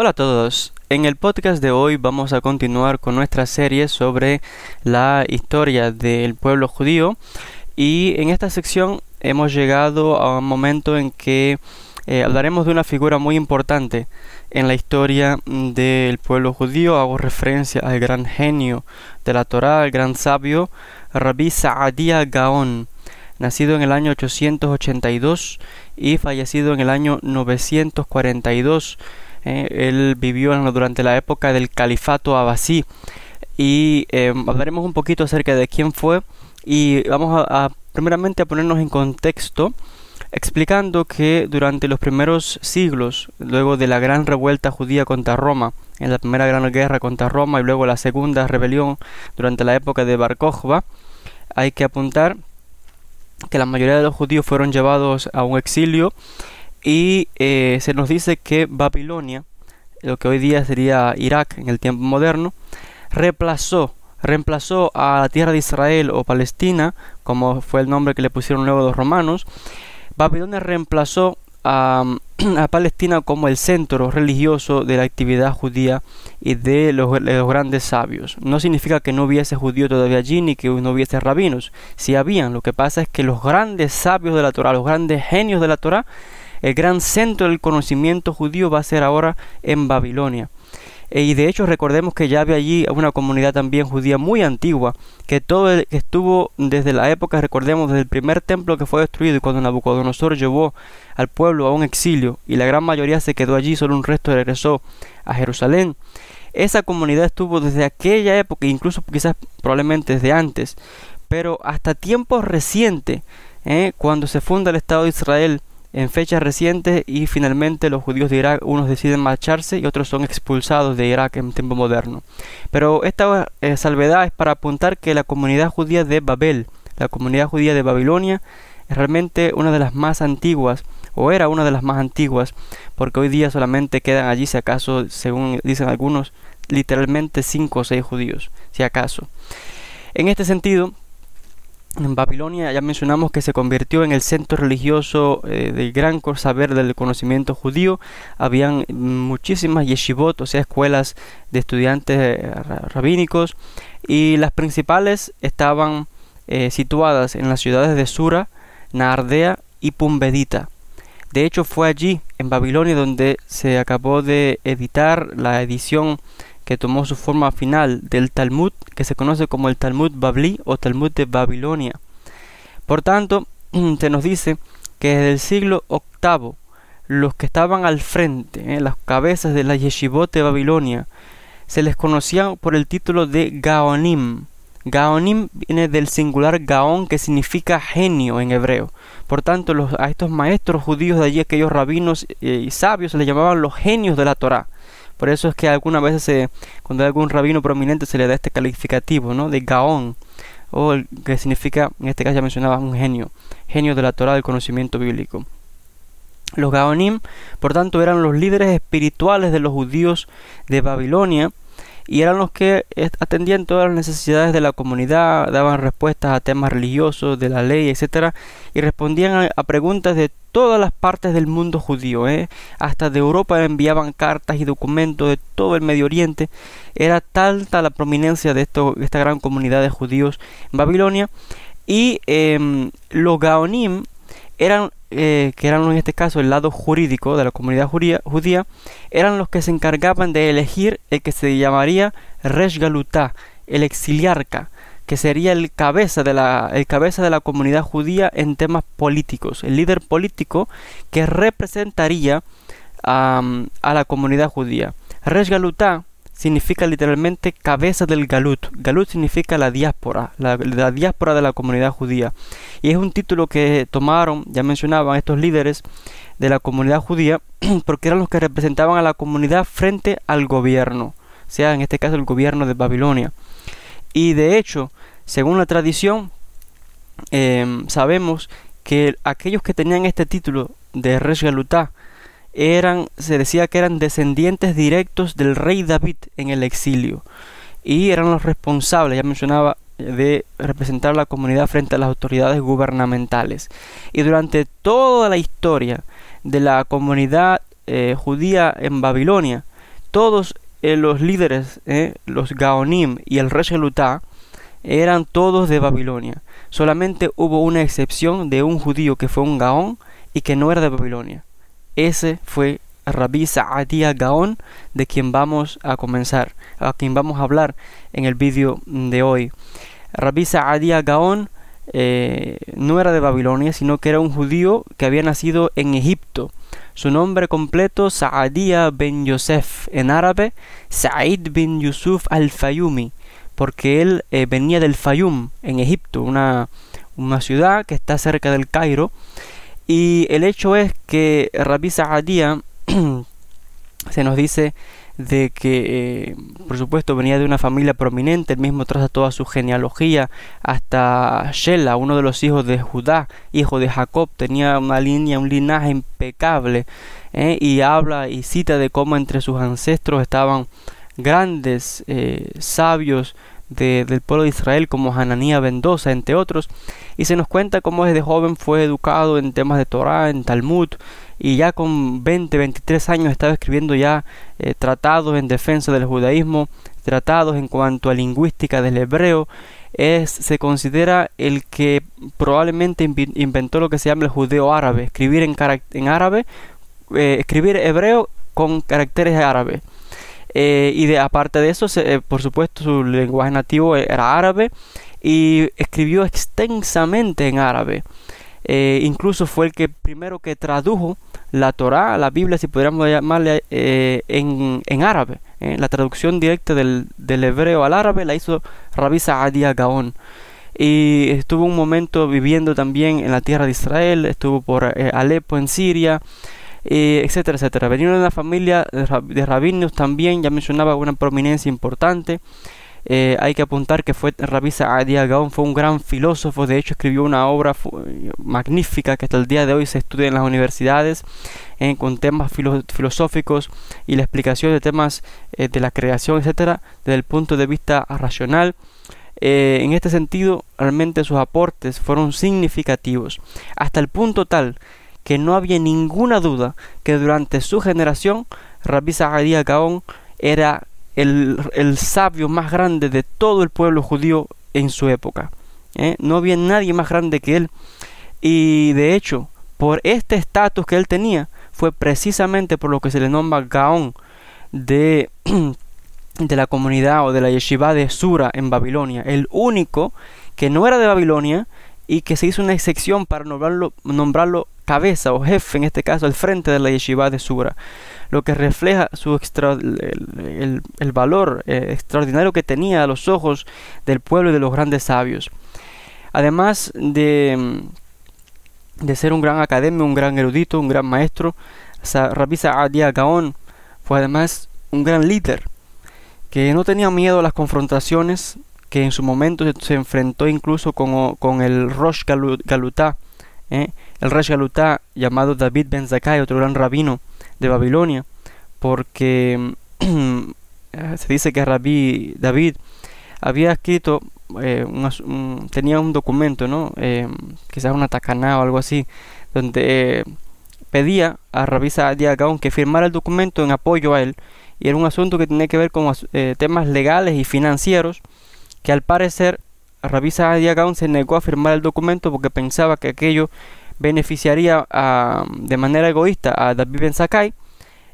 Hola a todos, en el podcast de hoy vamos a continuar con nuestra serie sobre la historia del pueblo judío y en esta sección hemos llegado a un momento en que hablaremos de una figura muy importante en la historia del pueblo judío. Hago referencia al gran genio de la Torá, el gran sabio Rabbi Saadia Gaon, nacido en el año 882 y fallecido en el año 942. Él vivió durante la época del califato abasí y hablaremos un poquito acerca de quién fue y vamos primeramente a ponernos en contexto explicando que durante los primeros siglos, luego de la gran revuelta judía contra Roma, en la primera gran guerra contra Roma y luego la segunda rebelión durante la época de Bar Kokhba, hay que apuntar que la mayoría de los judíos fueron llevados a un exilio y se nos dice que Babilonia, lo que hoy día sería Irak en el tiempo moderno, reemplazó a la tierra de Israel o Palestina, como fue el nombre que le pusieron luego los romanos. Babilonia reemplazó a Palestina como el centro religioso de la actividad judía y de los grandes sabios. No significa que no hubiese judíos todavía allí ni que no hubiese rabinos. Sí habían. Lo que pasa es que los grandes sabios de la Torá, los grandes genios de la Torá, el gran centro del conocimiento judío va a ser ahora en Babilonia. Y de hecho recordemos que ya había allí una comunidad también judía muy antigua, que estuvo desde la época, recordemos, desde el primer templo que fue destruido y cuando Nabucodonosor llevó al pueblo a un exilio y la gran mayoría se quedó allí, solo un resto regresó a Jerusalén. Esa comunidad estuvo desde aquella época, incluso quizás probablemente desde antes, pero hasta tiempos recientes, cuando se funda el Estado de Israel, en fechas recientes, y finalmente los judíos de Irak, unos deciden marcharse y otros son expulsados de Irak en tiempo moderno. Pero esta salvedad es para apuntar que la comunidad judía de Babel, la comunidad judía de Babilonia, es realmente una de las más antiguas, o era una de las más antiguas, porque hoy día solamente quedan allí, si acaso, según dicen algunos, literalmente 5 o 6 judíos, si acaso. En este sentido, en Babilonia ya mencionamos que se convirtió en el centro religioso del gran saber del conocimiento judío. Habían muchísimas yeshivot, o sea, escuelas de estudiantes rabínicos, y las principales estaban situadas en las ciudades de Sura, Nahardea y Pumbedita. De hecho, fue allí, en Babilonia, donde se acabó de editar la edición que tomó su forma final del Talmud, que se conoce como el Talmud Babli o Talmud de Babilonia. Por tanto, se nos dice que desde el siglo VIII, los que estaban al frente, las cabezas de la yeshivot de Babilonia, se les conocían por el título de Gaonim. Gaonim viene del singular Gaón, que significa genio en hebreo. Por tanto, a estos maestros judíos de allí, aquellos rabinos y sabios, se les llamaban los genios de la Torá. Por eso es que algunas veces cuando hay algún rabino prominente se le da este calificativo, ¿no?, de Gaón, o que significa, en este caso ya mencionaba, un genio de la Torá, del conocimiento bíblico. Los Gaonim, por tanto, eran los líderes espirituales de los judíos de Babilonia y eran los que atendían todas las necesidades de la comunidad, daban respuestas a temas religiosos, de la ley, etcétera, y respondían a preguntas de todas las partes del mundo judío, hasta de Europa enviaban cartas y documentos de todo el Medio Oriente. Era tanta la prominencia de esta gran comunidad de judíos en Babilonia. Y los Gaonim eran, que eran en este caso el lado jurídico de la comunidad judía, eran los que se encargaban de elegir el que se llamaría Resh Galutá, el exiliarca, que sería el cabeza de la comunidad judía en temas políticos, el líder político que representaría a la comunidad judía. Resh Galutá significa literalmente cabeza del Galut. Galut significa la diáspora, la diáspora de la comunidad judía. Y es un título que tomaron, ya mencionaban, estos líderes de la comunidad judía, porque eran los que representaban a la comunidad frente al gobierno, o sea, en este caso el gobierno de Babilonia. Y de hecho, según la tradición, sabemos que aquellos que tenían este título de Resh Galutá se decía que eran descendientes directos del rey David en el exilio y eran los responsables, ya mencionaba, de representar a la comunidad frente a las autoridades gubernamentales. Y durante toda la historia de la comunidad judía en Babilonia, todos los líderes, los Gaonim y el Resh Gelutá, eran todos de Babilonia. Solamente hubo una excepción de un judío que fue un Gaón y que no era de Babilonia. Ese fue Rabbi Sa'adía Gaón, de quien vamos a comenzar, a quien vamos a hablar en el vídeo de hoy. Rabbi Sa'adía Gaón no era de Babilonia, sino que era un judío que había nacido en Egipto. Su nombre completo, Sa'adía ben Yosef, en árabe, Sa'id bin Yusuf al-Fayumi, porque él venía del Fayum, en Egipto, una ciudad que está cerca del Cairo. Y el hecho es que Rabbi Sa'adía se nos dice de que, por supuesto, venía de una familia prominente. Él mismo traza toda su genealogía hasta Shela, uno de los hijos de Judá, hijo de Jacob. Tenía una línea, un linaje impecable, y habla y cita de cómo entre sus ancestros estaban grandes sabios del pueblo de Israel, como Hananía ben Dosa, entre otros. Y se nos cuenta cómo desde joven fue educado en temas de Torah, en Talmud, y ya con 23 años estaba escribiendo ya tratados en defensa del judaísmo, tratados en cuanto a lingüística del hebreo. Se considera el que probablemente inventó lo que se llama el judeo árabe, escribir en árabe, escribir hebreo con caracteres árabes. Aparte de eso, por supuesto, su lenguaje nativo era árabe, y escribió extensamente en árabe. Incluso fue el que primero que tradujo la Torá, la Biblia, si pudiéramos llamarle, en árabe. La traducción directa del hebreo al árabe la hizo Rabbi Sa'adía Gaón. Y estuvo un momento viviendo también en la tierra de Israel, estuvo por Alepo en Siria, etcétera, etcétera. Venía de una familia de rabinos también, ya mencionaba, una prominencia importante. Hay que apuntar que Rabbi Sa'adía Gaón fue un gran filósofo. De hecho, escribió una obra magnífica que hasta el día de hoy se estudia en las universidades, con temas filosóficos y la explicación de temas de la creación, etcétera, desde el punto de vista racional. En este sentido, realmente sus aportes fueron significativos, hasta el punto tal que no había ninguna duda que durante su generación Rabbi Sa'adía Gaón era el sabio más grande de todo el pueblo judío en su época. No había nadie más grande que él. Y de hecho, por este estatus que él tenía, fue precisamente por lo que se le nombra Gaón de la comunidad o de la yeshiva de Sura en Babilonia. El único que no era de Babilonia y que se hizo una excepción para nombrarlo cabeza o jefe, en este caso al frente de la yeshiva de Sura, lo que refleja el valor extraordinario que tenía a los ojos del pueblo y de los grandes sabios. Además de ser un gran académico, un gran erudito, un gran maestro, Rabbi Sa'adía Gaón fue además un gran líder que no tenía miedo a las confrontaciones, que en su momento se enfrentó incluso con el Rosh Galutá, el Rosh Galutá llamado David ben Zakkai, otro gran rabino de Babilonia, porque se dice que Rabbi David había escrito, tenía un documento, quizás una takaná o algo así, donde pedía a Rabbi Sa'adía Gaón que firmara el documento en apoyo a él, y era un asunto que tenía que ver con temas legales y financieros, que al parecer Rabbi Sa'adía Gaón se negó a firmar el documento porque pensaba que aquello beneficiaría de manera egoísta a David ben Zakkai,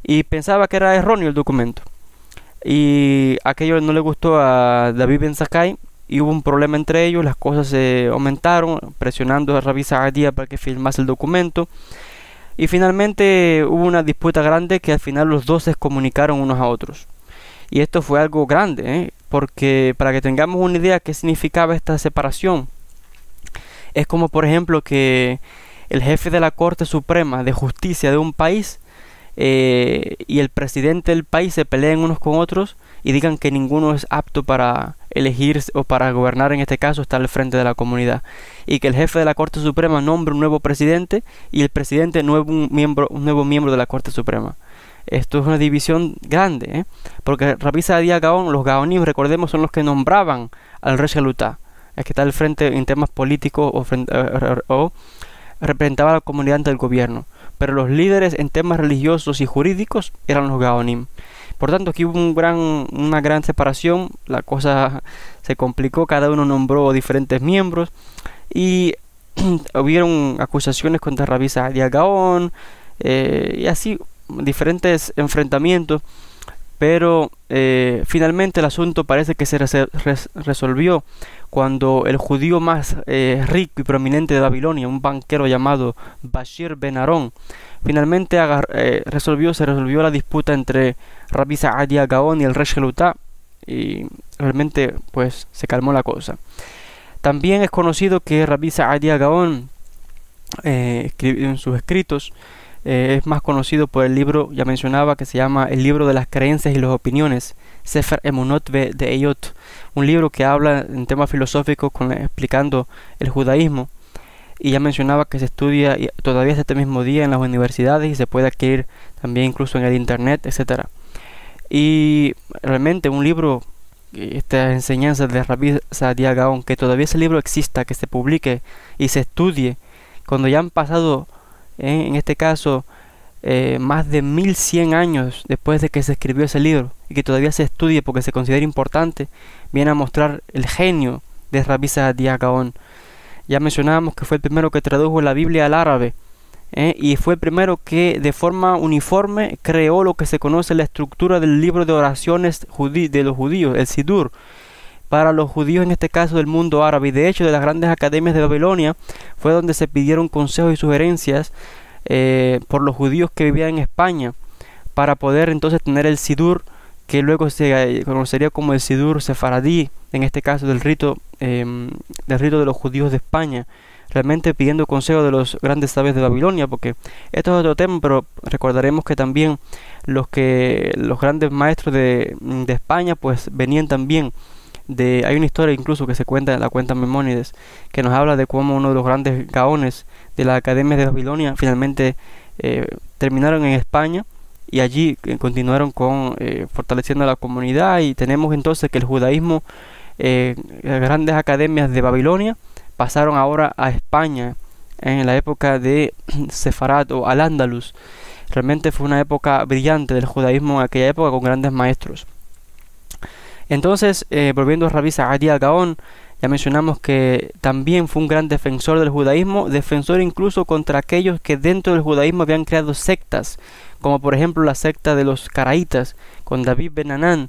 y pensaba que era erróneo el documento, y aquello no le gustó a David ben Zakkai y hubo un problema entre ellos. Las cosas se aumentaron, presionando a Rabbi Sa'adía para que firmase el documento, y finalmente hubo una disputa grande que al final los dos se excomunicaron unos a otros. Y esto fue algo grande, porque para que tengamos una idea qué significaba esta separación, es como por ejemplo que el jefe de la Corte Suprema de Justicia de un país y el presidente del país se peleen unos con otros y digan que ninguno es apto para elegir o para gobernar, en este caso estar al frente de la comunidad, y que el jefe de la Corte Suprema nombre un nuevo presidente y el presidente un nuevo miembro de la Corte Suprema. Esto es una división grande, porque Rabbi Sa'adía Gaón, los Gaonim, recordemos, son los que nombraban al Resh Gelutá, el que está al frente en temas políticos o representaba a la comunidad ante el gobierno, pero los líderes en temas religiosos y jurídicos eran los Gaonim. Por tanto, aquí hubo una gran separación, la cosa se complicó, cada uno nombró diferentes miembros y hubieron acusaciones contra Rabbi Saadia Gaon, y así diferentes enfrentamientos, pero finalmente el asunto parece que se resolvió cuando el judío más rico y prominente de Babilonia, un banquero llamado Bashir Ben Aarón, finalmente se resolvió la disputa entre Rabbi Saadia Gaon y el rey Shelutá, y realmente pues se calmó la cosa. También es conocido que Rabbi Saadia Gaon en sus escritos es más conocido por el libro, ya mencionaba, que se llama El libro de las creencias y las opiniones, Sefer Emunot de Eyot, un libro que habla en temas filosóficos explicando el judaísmo, y ya mencionaba que se estudia todavía hasta este mismo día en las universidades y se puede adquirir también incluso en el internet, etcétera. Y realmente un libro, estas enseñanzas de Rabbi Saadia Gaon, que todavía ese libro exista, que se publique y se estudie, cuando ya han pasado en este caso más de 1100 años después de que se escribió ese libro, y que todavía se estudie porque se considera importante, viene a mostrar el genio de Rabbi Saadia Gaon. Ya mencionábamos que fue el primero que tradujo la Biblia al árabe, y fue el primero que de forma uniforme creó lo que se conoce la estructura del libro de oraciones de los judíos, el Sidur, para los judíos en este caso del mundo árabe. Y de hecho, de las grandes academias de Babilonia fue donde se pidieron consejos y sugerencias por los judíos que vivían en España, para poder entonces tener el Sidur, que luego se conocería como el Sidur sefaradí, en este caso del rito de los judíos de España, realmente pidiendo consejo de los grandes sabios de Babilonia, porque esto es otro tema, pero recordaremos que también los grandes maestros de España pues venían también hay una historia incluso que se cuenta, la cuenta Memónides, que nos habla de cómo uno de los grandes gaones de la Academia de Babilonia finalmente terminaron en España, y allí continuaron con fortaleciendo la comunidad. Y tenemos entonces que el judaísmo, las grandes academias de Babilonia pasaron ahora a España en la época de Sefarad o Al-Ándalus. Realmente fue una época brillante del judaísmo en aquella época, con grandes maestros. Entonces, volviendo a Rabbi Saadia Gaon, ya mencionamos que también fue un gran defensor del judaísmo, defensor incluso contra aquellos que dentro del judaísmo habían creado sectas, como por ejemplo la secta de los Caraítas, con David Ben Hanan,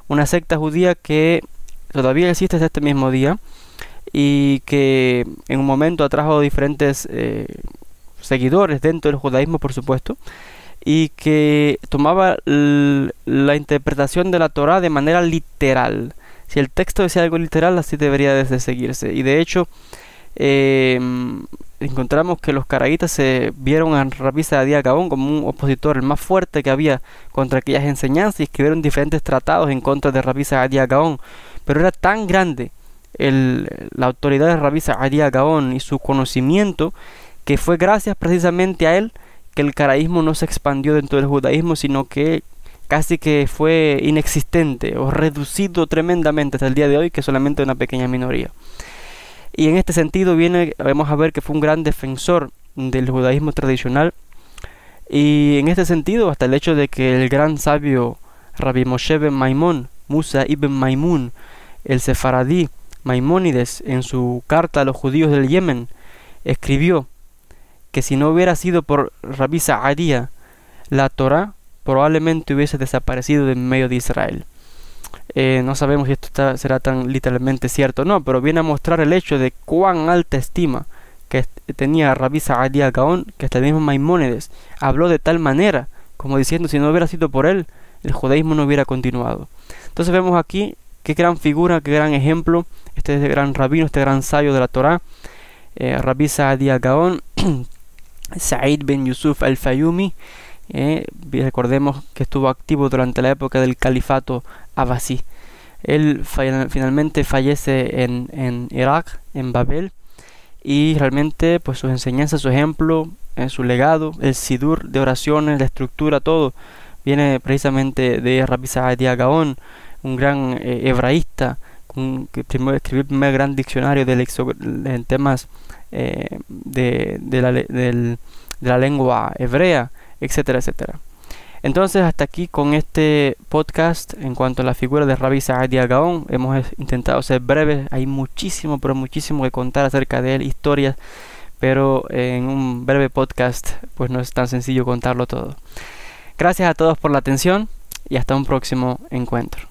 una secta judía que todavía existe hasta este mismo día, y que en un momento atrajo diferentes seguidores dentro del judaísmo, por supuesto, y que tomaba la interpretación de la Torá de manera literal. Si el texto decía algo literal, así debería de seguirse. Y de hecho encontramos que los caraítas se vieron a Rabbi Saadia Gaon como un opositor, el más fuerte que había contra aquellas enseñanzas, y escribieron diferentes tratados en contra de Rabbi Saadia Gaon. Pero era tan grande la autoridad de Rabbi Saadia Gaon y su conocimiento, que fue gracias precisamente a él que el caraísmo no se expandió dentro del judaísmo, sino que casi que fue inexistente o reducido tremendamente hasta el día de hoy, que solamente una pequeña minoría. Y en este sentido vamos a ver que fue un gran defensor del judaísmo tradicional, y en este sentido hasta el hecho de que el gran sabio Rabbi Moshe ben Maimón, Musa ibn Maimun, el sefaradí Maimónides, en su carta a los judíos del Yemen, escribió que si no hubiera sido por Rabbi Saadia, la Torá probablemente hubiese desaparecido de medio de Israel. No sabemos si esto será tan literalmente cierto o no, pero viene a mostrar el hecho de cuán alta estima que tenía Rabbi Saadia Gaon, que hasta el mismo Maimónides habló de tal manera, como diciendo, si no hubiera sido por él, el judaísmo no hubiera continuado. Entonces vemos aquí qué gran figura, qué gran ejemplo, este gran rabino, este gran sabio de la Torá, Rabbi Saadia Gaon, Said ben Yusuf al-Fayumi. Recordemos que estuvo activo durante la época del califato Abbasí. Él finalmente fallece en Irak, en Babel, y realmente pues sus enseñanzas, su ejemplo, su legado, el sidur de oraciones, la estructura, todo viene precisamente de Rabbi Saadia Gaon, un gran hebraísta, que primero escribió el primer gran diccionario en temas de la lengua hebrea, etcétera, etcétera. Entonces, hasta aquí con este podcast en cuanto a la figura de Rabbi Saadia Gaon. Hemos intentado ser breves, hay muchísimo, pero muchísimo que contar acerca de él, historias, pero en un breve podcast pues no es tan sencillo contarlo todo. Gracias a todos por la atención y hasta un próximo encuentro.